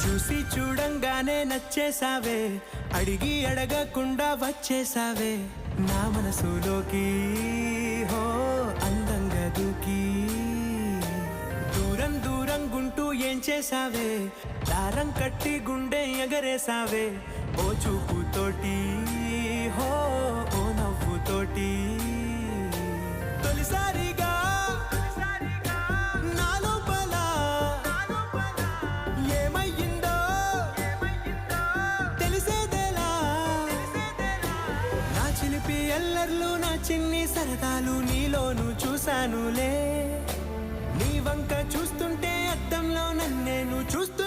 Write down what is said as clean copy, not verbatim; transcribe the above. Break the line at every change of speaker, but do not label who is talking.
చూసి చూడంగానే నచ్చేసావే, అడిగి అడగకుండా వచ్చేసావే నా మనసులోకి. హో అందంగా దూకి దూరం దూరం గుంటూ ఏం చేసావే, దారం కట్టి గుండె ఎగరేసావే ఓ చూపుతోటి. హో ఓ నవ్వుతోటి తొలిసారిగా నా లోపల ఏమయ్యిందో తెలిసేదేలా. నా చిలిపి ఎల్లర్లు నా చిన్ని సరదాలు నీలోను చూశానులే. నీ వంక చూస్తుంటే అద్దంలో నన్నేను చూస్తూ